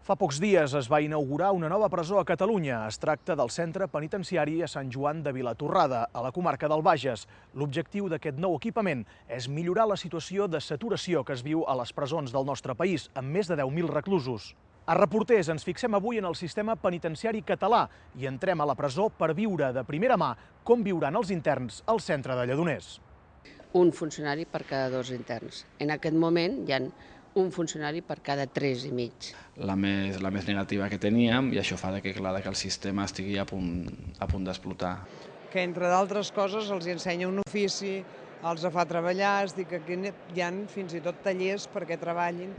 Fa pocs dies es va inaugurar una nova presó a Catalunya. Es tracta del centre penitenciari a Sant Joan de Vilatorrada, a la comarca del Bages. L'objectiu d'aquest nou equipament és millorar la situació de saturació que es viu a les presons del nostre país, amb més de 10.000 reclusos. A Reporters ens fixem avui en el sistema penitenciari català i entrem a la presó per viure de primera mà com viuran els interns al centre de Lledoners. Un funcionari per cada 2 interns. En aquest moment hi ha un funcionari per cada 3 i mig. La més negativa que teníem, i això fa que el sistema estigui a punt d'explotar. Que entre d'altres coses els ensenya un ofici, els fa treballar, és dir, que aquí hi ha fins i tot tallers perquè treballin.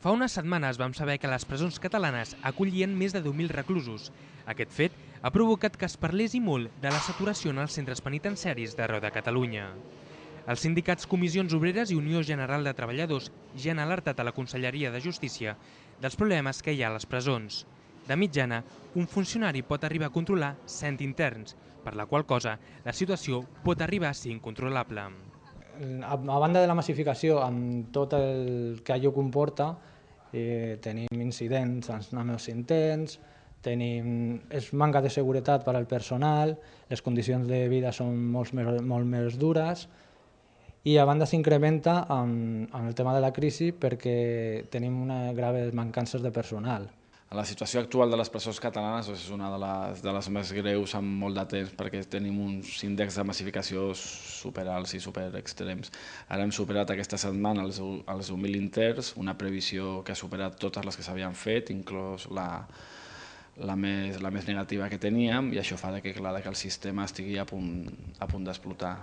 Fa unes setmanes vam saber que les presons catalanes acollien més de 10.000 reclusos. Aquest fet ha provocat que es parlés i molt de la saturació en els centres penitenciaris d'arreu de Catalunya. Els sindicats Comissions Obreres i Unió General de Treballadors ja han alertat a la Conselleria de Justícia dels problemes que hi ha a les presons. De mitjana, un funcionari pot arribar a controlar 100 interns, per la qual cosa la situació pot arribar a ser incontrolable. A banda de la massificació, amb tot el que allò comporta, tenim incidents amb els interns, és manca de seguretat per al personal, les condicions de vida són molt més dures, i a banda s'incrementa amb el tema de la crisi perquè tenim graves mancances de personal. La situació actual de les presons catalanes és una de les més greus en molt de temps perquè tenim uns índexs de massificació superalts i superextrems. Ara hem superat aquesta setmana els 10.000 interns, una previsió que ha superat totes les que s'havien fet, inclòs la més negativa que teníem, i això fa que el sistema estigui a punt d'explotar.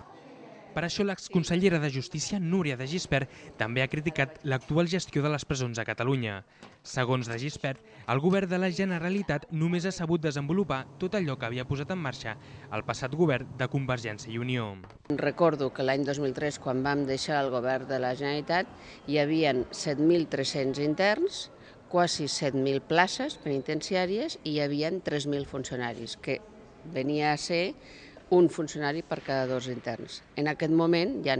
Per això l'exconsellera de Justícia, Núria de Gispert, també ha criticat l'actual gestió de les presons a Catalunya. Segons de Gispert, el govern de la Generalitat només ha sabut desenvolupar tot allò que havia posat en marxa el passat govern de Convergència i Unió. Recordo que l'any 2003, quan vam deixar el govern de la Generalitat, hi havia 7.300 interns, quasi 7.000 places penitenciàries i hi havia 3.000 funcionaris, que venia a ser un funcionari per cada 2 interns. En aquest moment hi ha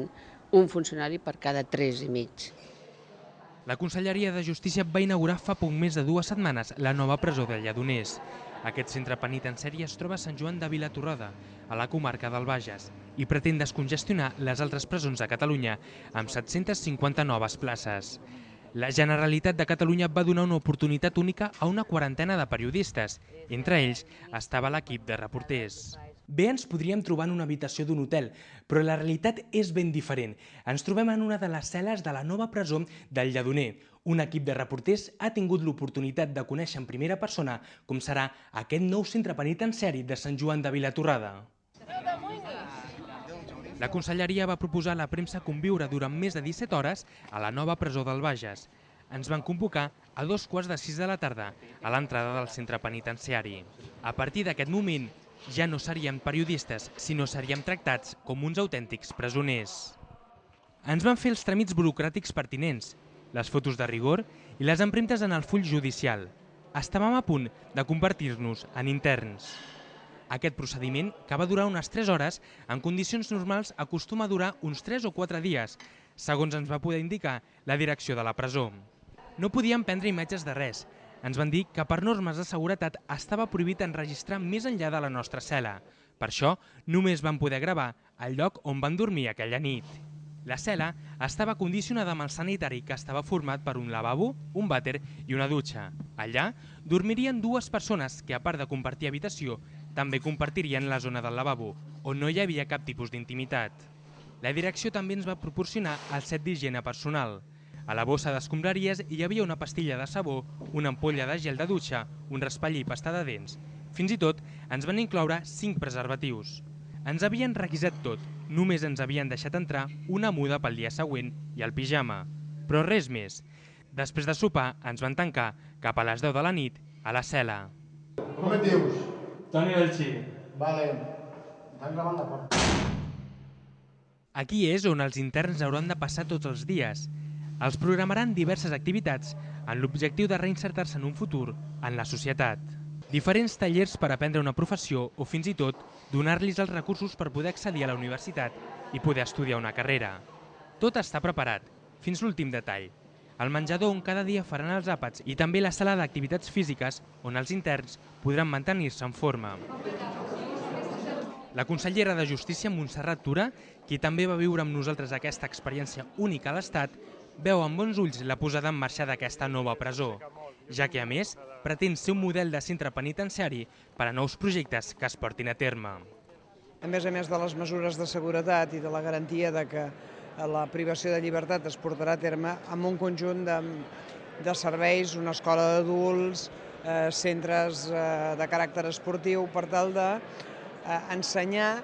un funcionari per cada 3 i mig. La Conselleria de Justícia va inaugurar fa poc més de 2 setmanes la nova presó de Lledoners. Aquest centre penitenciari es troba a Sant Joan de Vilatorrada, a la comarca del Bages, i pretén descongestionar les altres presons de Catalunya amb 750 noves places. La Generalitat de Catalunya va donar una oportunitat única a una quarantena de periodistes. Entre ells estava l'equip de Reporters. Bé ens podríem trobar en una habitació d'un hotel, però la realitat és ben diferent. Ens trobem en una de les cel·les de la nova presó del Lledoner. Un equip de reporters ha tingut l'oportunitat de conèixer en primera persona com serà aquest nou centre penitenciari de Sant Joan de Vilatorrada. La Conselleria va proposar a la premsa conviure durant més de 17 hores a la nova presó del Bages. Ens van convocar a 6:15 de la tarda a l'entrada del centre penitenciari. A partir d'aquest moment, ja no seríem periodistes, sinó seríem tractats com uns autèntics presoners. Ens van fer els tràmits burocràtics pertinents, les fotos de rigor i les empremtes en el full judicial. Estàvem a punt de convertir-nos en interns. Aquest procediment, que va durar unes 3 hores, en condicions normals acostuma a durar uns 3 o 4 dies, segons ens va poder indicar la direcció de la presó. No podíem prendre imatges de res. Ens van dir que per normes de seguretat estava prohibit enregistrar més enllà de la nostra cel·la. Per això, només vam poder gravar el lloc on van dormir aquella nit. La cel·la estava condicionada amb el sanitari, que estava format per un lavabo, un vàter i una dutxa. Allà dormirien 2 persones que, a part de compartir habitació, també compartirien la zona del lavabo, on no hi havia cap tipus d'intimitat. La direcció també ens va proporcionar el set d'higiene personal. A la bossa d'escombraries hi havia una pastilla de sabó, una ampolla de gel de dutxa, un raspall i pasta de dents. Fins i tot ens van incloure 5 preservatius. Ens havien requisat tot, només ens havien deixat entrar una muda pel dia següent i el pijama. Però res més. Després de sopar ens van tancar cap a les 10 de la nit a la cel·la. Com et dius? Toni Belxí. Vale. Tanca la porta. Aquí és on els interns hauran de passar tots els dies. Els programaran diverses activitats amb l'objectiu de reinsertar-se en un futur en la societat. Diferents tallers per aprendre una professió o fins i tot donar-los els recursos per poder accedir a la universitat i poder estudiar una carrera. Tot està preparat, fins l'últim detall. el menjador on cada dia faran els àpats i també la sala d'activitats físiques on els interns podran mantenir-se en forma. La consellera de Justícia, Montserrat Tura, qui també va viure amb nosaltres aquesta experiència única a l'Estat, veu amb bons ulls la posada en marxa d'aquesta nova presó, ja que, a més, pretén ser un model de centre penitenciari per a nous projectes que es portin a terme. A més de les mesures de seguretat i de la garantia de que la privació de llibertat es portarà a terme amb un conjunt de serveis, una escola d'adults, centres de caràcter esportiu, per tal d'ensenyar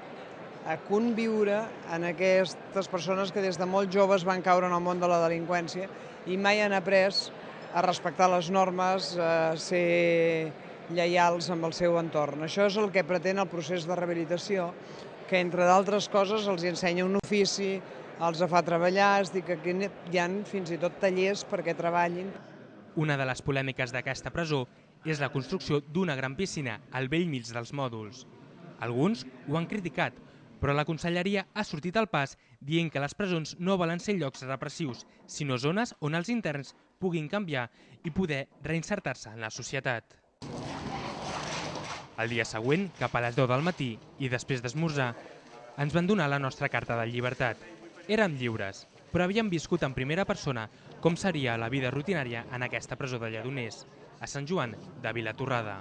a conviure en aquestes persones que des de molt joves van caure en el món de la delinqüència i mai han après a respectar les normes, a ser lleials amb el seu entorn. Això és el que pretén el procés de rehabilitació, que entre d'altres coses els ensenya un ofici, els fa treballar, és dir, que aquí hi ha fins i tot tallers perquè treballin. Una de les polèmiques d'aquesta presó és la construcció d'una gran piscina al bell mig dels mòduls. Alguns ho han criticat, però la conselleria ha sortit al pas dient que les presons no volen ser llocs repressius, sinó zones on els interns puguin canviar i poder reinsertar-se en la societat. El dia següent, cap a les 10 del matí i després d'esmorzar, ens van donar la nostra carta de llibertat. Érem lliures, però havíem viscut en primera persona com seria la vida rutinària en aquesta presó de Lledoners, a Sant Joan de Vilatorrada.